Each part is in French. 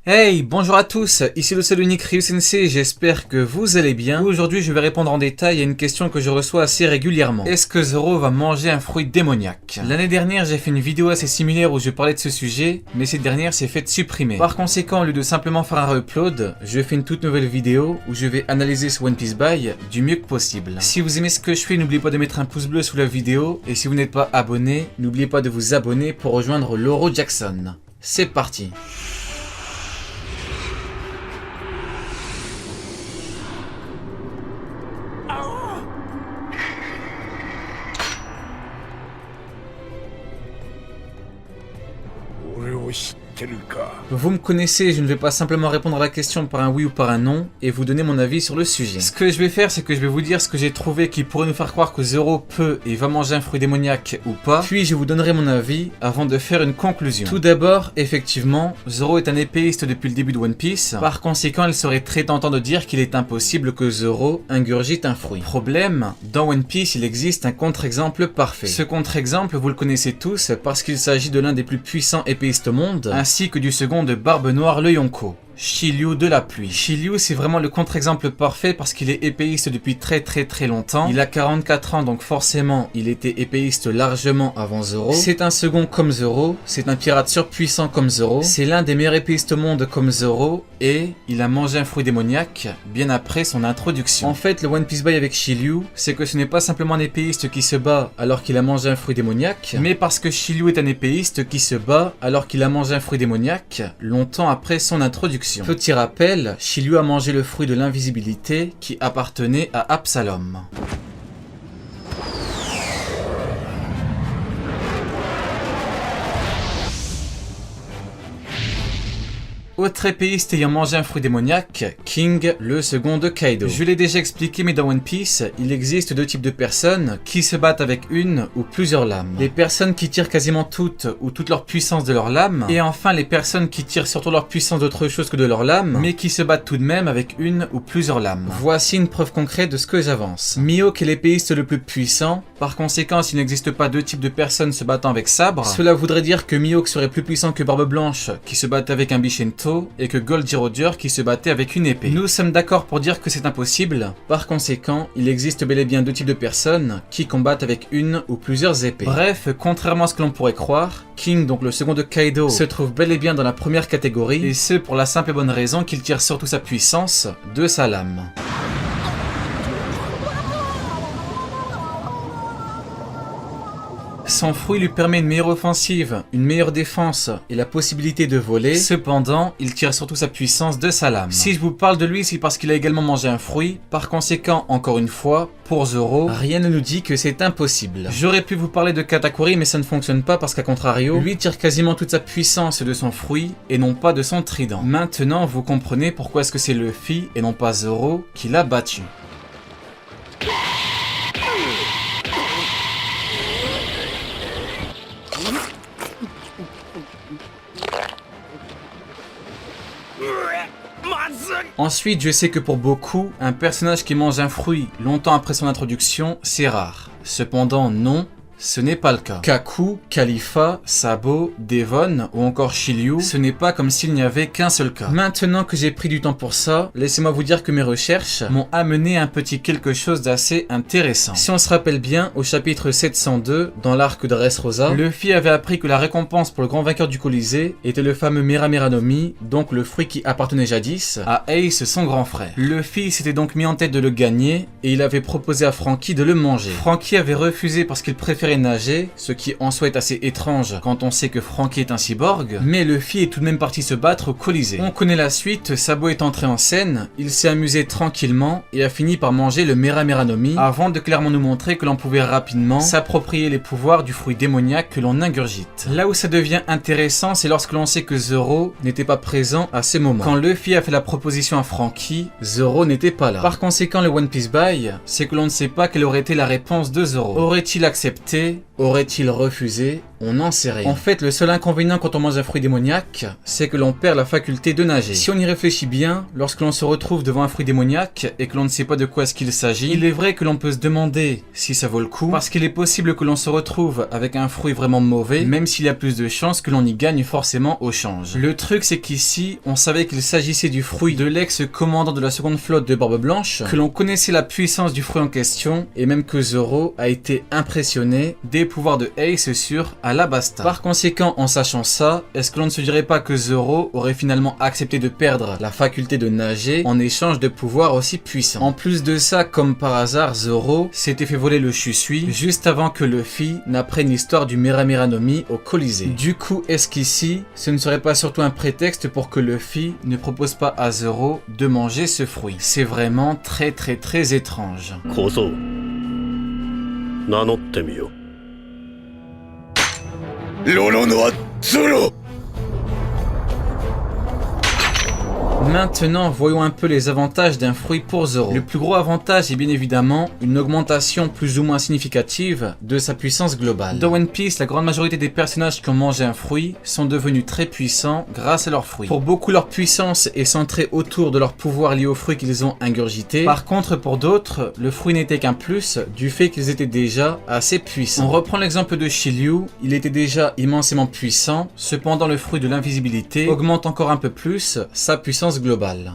Hey, bonjour à tous, ici le seul unique Ryu Sensei, j'espère que vous allez bien. Aujourd'hui je vais répondre en détail à une question que je reçois assez régulièrement. Est-ce que Zoro va manger un fruit démoniaque? L'année dernière j'ai fait une vidéo assez similaire où je parlais de ce sujet, mais cette dernière s'est faite supprimer. Par conséquent, au lieu de simplement faire un re-upload, je fais une toute nouvelle vidéo où je vais analyser ce One Piece Buy du mieux que possible. Si vous aimez ce que je fais, n'oubliez pas de mettre un pouce bleu sous la vidéo, et si vous n'êtes pas abonné, n'oubliez pas de vous abonner pour rejoindre Loro Jackson. C'est parti. Vous me connaissez, je ne vais pas simplement répondre à la question par un oui ou par un non et vous donner mon avis sur le sujet. Ce que je vais faire, c'est que je vais vous dire ce que j'ai trouvé qui pourrait nous faire croire que Zoro peut et va manger un fruit démoniaque ou pas, puis je vous donnerai mon avis avant de faire une conclusion. Tout d'abord, effectivement, Zoro est un épéiste depuis le début de One Piece, par conséquent il serait très tentant de dire qu'il est impossible que Zoro ingurgite un fruit. Problème, dans One Piece il existe un contre-exemple parfait. Ce contre-exemple, vous le connaissez tous parce qu'il s'agit de l'un des plus puissants épéistes au monde, ainsi que du second de Barbe Noire le Yonko, Shiryu de la pluie. Shiryu, c'est vraiment le contre-exemple parfait parce qu'il est épéiste depuis très longtemps. Il a 44 ans, donc forcément il était épéiste largement avant Zoro. C'est un second comme Zoro, c'est un pirate surpuissant comme Zoro, c'est l'un des meilleurs épéistes au monde comme Zoro, et il a mangé un fruit démoniaque bien après son introduction. En fait, le One Piece Buy avec Shiryu, c'est que ce n'est pas simplement un épéiste qui se bat alors qu'il a mangé un fruit démoniaque, mais parce que Shiryu est un épéiste qui se bat alors qu'il a mangé un fruit démoniaque longtemps après son introduction. Petit rappel, Shiryu a mangé le fruit de l'invisibilité qui appartenait à Absalom. Autre épéiste ayant mangé un fruit démoniaque, King, le second de Kaido. Je l'ai déjà expliqué, mais dans One Piece, il existe deux types de personnes qui se battent avec une ou plusieurs lames. Les personnes qui tirent quasiment toutes ou toute leur puissance de leur lame, et enfin les personnes qui tirent surtout leur puissance d'autre chose que de leur lame, mais qui se battent tout de même avec une ou plusieurs lames. Voici une preuve concrète de ce que j'avance. Mihawk est l'épéiste le plus puissant, par conséquent s'il n'existe pas deux types de personnes se battant avec sabre, cela voudrait dire que Mihawk serait plus puissant que Barbe Blanche qui se battait avec un Bishento, et que Goldie Roger qui se battait avec une épée. Nous sommes d'accord pour dire que c'est impossible, par conséquent, il existe bel et bien deux types de personnes qui combattent avec une ou plusieurs épées. Bref, contrairement à ce que l'on pourrait croire, King, donc le second de Kaido, se trouve bel et bien dans la première catégorie, et ce pour la simple et bonne raison qu'il tire surtout sa puissance de sa lame. Son fruit lui permet une meilleure offensive, une meilleure défense et la possibilité de voler. Cependant, il tire surtout sa puissance de sa lame. Si je vous parle de lui, c'est parce qu'il a également mangé un fruit. Par conséquent, encore une fois, pour Zoro, rien ne nous dit que c'est impossible. J'aurais pu vous parler de Katakuri, mais ça ne fonctionne pas parce qu'à contrario, lui tire quasiment toute sa puissance de son fruit et non pas de son trident. Maintenant, vous comprenez pourquoi est-ce que c'est Luffy et non pas Zoro qui l'a battu. Ensuite, je sais que pour beaucoup, un personnage qui mange un fruit longtemps après son introduction, c'est rare. Cependant, non. Ce n'est pas le cas. Kaku, Khalifa, Sabo, Devon ou encore Shiryu, ce n'est pas comme s'il n'y avait qu'un seul cas. Maintenant que j'ai pris du temps pour ça, laissez-moi vous dire que mes recherches m'ont amené un petit quelque chose d'assez intéressant. Si on se rappelle bien, au chapitre 702, dans l'arc de Dressrosa, Luffy avait appris que la récompense pour le grand vainqueur du Colisée était le fameux Mera Mera no Mi, donc le fruit qui appartenait jadis à Ace, son grand frère. Luffy s'était donc mis en tête de le gagner et il avait proposé à Franky de le manger. Franky avait refusé parce qu'il préférait nager, ce qui en soi est assez étrange quand on sait que Franky est un cyborg, mais Luffy est tout de même parti se battre au Colisée. On connaît la suite, Sabo est entré en scène, il s'est amusé tranquillement et a fini par manger le Mera Mera no Mi avant de clairement nous montrer que l'on pouvait rapidement s'approprier les pouvoirs du fruit démoniaque que l'on ingurgite. Là où ça devient intéressant, c'est lorsque l'on sait que Zoro n'était pas présent à ces moments. Quand Luffy a fait la proposition à Franky, Zoro n'était pas là. Par conséquent, le One Piece Buy, c'est que l'on ne sait pas quelle aurait été la réponse de Zoro. Aurait-il accepté? Aurait-il refusé? On n'en sait rien. En fait, le seul inconvénient quand on mange un fruit démoniaque, c'est que l'on perd la faculté de nager. Si on y réfléchit bien, lorsque l'on se retrouve devant un fruit démoniaque et que l'on ne sait pas de quoi est-ce qu'il s'agit, il est vrai que l'on peut se demander si ça vaut le coup, parce qu'il est possible que l'on se retrouve avec un fruit vraiment mauvais, même s'il y a plus de chances que l'on y gagne forcément au change. Le truc, c'est qu'ici, on savait qu'il s'agissait du fruit de l'ex-commandant de la seconde flotte de Barbe Blanche, que l'on connaissait la puissance du fruit en question, et même que Zoro a été impressionné des pouvoirs de Ace sur Alabasta. Par conséquent, en sachant ça, est-ce que l'on ne se dirait pas que Zoro aurait finalement accepté de perdre la faculté de nager en échange de pouvoirs aussi puissants? En plus de ça, comme par hasard, Zoro s'était fait voler le Shusui juste avant que Luffy n'apprenne l'histoire du Mera no Mi au Colisée. Du coup, est-ce qu'ici, ce ne serait pas surtout un prétexte pour que Luffy ne propose pas à Zoro de manger ce fruit? C'est vraiment très étrange. Kozo, 名乗ってみよ。ロロノアゾロ。 Maintenant, voyons un peu les avantages d'un fruit pour Zoro. Le plus gros avantage est bien évidemment une augmentation plus ou moins significative de sa puissance globale. Dans One Piece, la grande majorité des personnages qui ont mangé un fruit sont devenus très puissants grâce à leur fruit. Pour beaucoup, leur puissance est centrée autour de leur pouvoir lié au fruit qu'ils ont ingurgité. Par contre, pour d'autres, le fruit n'était qu'un plus du fait qu'ils étaient déjà assez puissants. On reprend l'exemple de Shiryu, il était déjà immensément puissant, cependant le fruit de l'invisibilité augmente encore un peu plus sa puissance globale.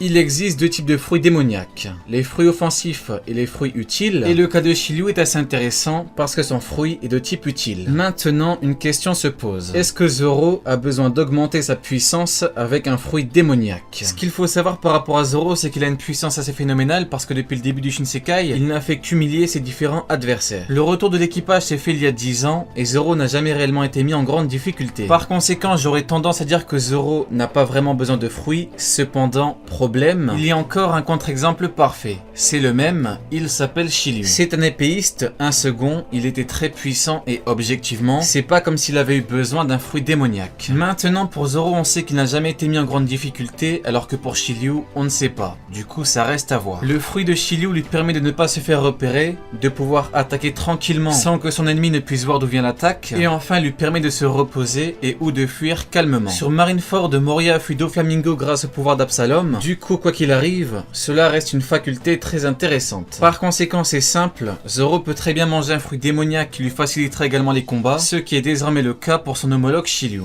Il existe deux types de fruits démoniaques, les fruits offensifs et les fruits utiles, et le cas de Shiryu est assez intéressant parce que son fruit est de type utile. Maintenant, une question se pose. Est-ce que Zoro a besoin d'augmenter sa puissance avec un fruit démoniaque? Ce qu'il faut savoir par rapport à Zoro, c'est qu'il a une puissance assez phénoménale parce que depuis le début du Shinsekai, il n'a fait qu'humilier ses différents adversaires. Le retour de l'équipage s'est fait il y a 10 ans et Zoro n'a jamais réellement été mis en grande difficulté. Par conséquent, j'aurais tendance à dire que Zoro n'a pas vraiment besoin de fruits, cependant, il y a encore un contre-exemple parfait. C'est le même, il s'appelle Shiryu. C'est un épéiste, un second, il était très puissant et objectivement, c'est pas comme s'il avait eu besoin d'un fruit démoniaque. Maintenant pour Zoro, on sait qu'il n'a jamais été mis en grande difficulté, alors que pour Shiryu, on ne sait pas. Du coup, ça reste à voir. Le fruit de Shiryu lui permet de ne pas se faire repérer, de pouvoir attaquer tranquillement sans que son ennemi ne puisse voir d'où vient l'attaque, et enfin lui permet de se reposer et ou de fuir calmement. Sur Marineford, Moria a fui Doflamingo grâce au pouvoir d'Absalom. Du coup, quoi qu'il arrive, cela reste une faculté très intéressante. Par conséquent, c'est simple, Zoro peut très bien manger un fruit démoniaque qui lui facilitera également les combats, ce qui est désormais le cas pour son homologue Shiryu.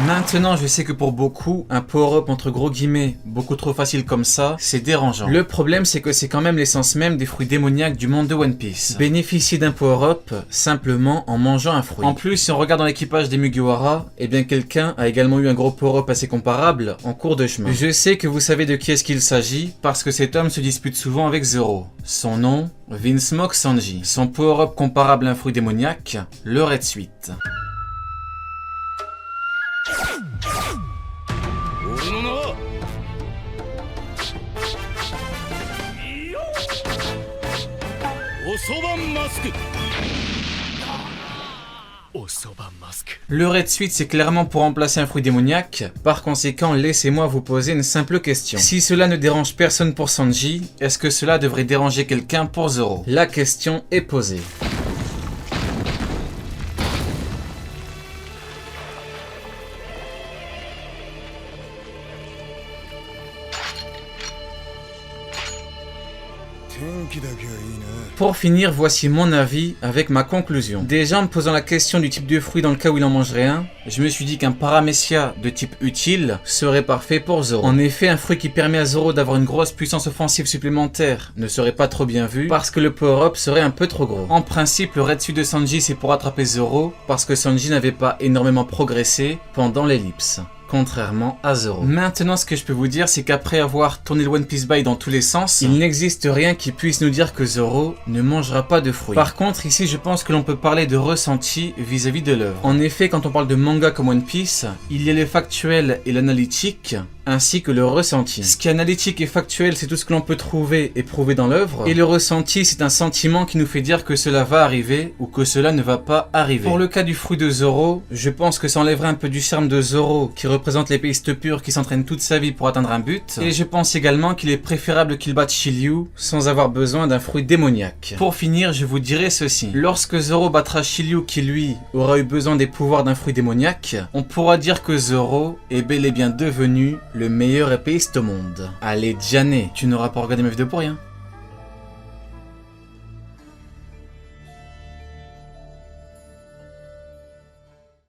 Maintenant, je sais que pour beaucoup, un power-up entre gros guillemets, beaucoup trop facile comme ça, c'est dérangeant. Le problème, c'est que c'est quand même l'essence même des fruits démoniaques du monde de One Piece. Bénéficier d'un power-up simplement en mangeant un fruit. En plus, si on regarde dans l'équipage des Mugiwara, eh bien quelqu'un a également eu un gros power-up assez comparable en cours de chemin. Je sais que vous savez de qui est-ce qu'il s'agit, parce que cet homme se dispute souvent avec Zoro. Son nom, Vince Smoke Sanji. Son power-up comparable à un fruit démoniaque, le Red Sweet. Le Red Sweet, c'est clairement pour remplacer un fruit démoniaque. Par conséquent, laissez-moi vous poser une simple question. Si cela ne dérange personne pour Sanji, est-ce que cela devrait déranger quelqu'un pour Zoro? La question est posée. Pour finir, voici mon avis avec ma conclusion. Déjà, en me posant la question du type de fruit dans le cas où il en mangerait un, je me suis dit qu'un Paramecia de type utile serait parfait pour Zoro. En effet, un fruit qui permet à Zoro d'avoir une grosse puissance offensive supplémentaire ne serait pas trop bien vu parce que le power-up serait un peu trop gros. En principe, le Red Suit de Sanji c'est pour attraper Zoro parce que Sanji n'avait pas énormément progressé pendant l'ellipse. Contrairement à Zoro. Maintenant, ce que je peux vous dire, c'est qu'après avoir tourné le One Piece Buy dans tous les sens, il n'existe rien qui puisse nous dire que Zoro ne mangera pas de fruits. Par contre, ici, je pense que l'on peut parler de ressenti vis-à-vis de l'œuvre. En effet, quand on parle de manga comme One Piece, il y a le factuel et l'analytique, ainsi que le ressenti. Ce qui est analytique et factuel, c'est tout ce que l'on peut trouver et prouver dans l'œuvre, et le ressenti, c'est un sentiment qui nous fait dire que cela va arriver ou que cela ne va pas arriver. Pour le cas du fruit de Zoro, je pense que ça enlèverait un peu du charme de Zoro, qui représente l'épéiste pur qui s'entraîne toute sa vie pour atteindre un but, et je pense également qu'il est préférable qu'il batte Shiryu sans avoir besoin d'un fruit démoniaque. Pour finir, je vous dirai ceci. Lorsque Zoro battra Shiryu qui lui aura eu besoin des pouvoirs d'un fruit démoniaque, on pourra dire que Zoro est bel et bien devenu le meilleur épéiste au monde. Allez, Diané, tu n'auras pas regardé ma vidéo pour rien.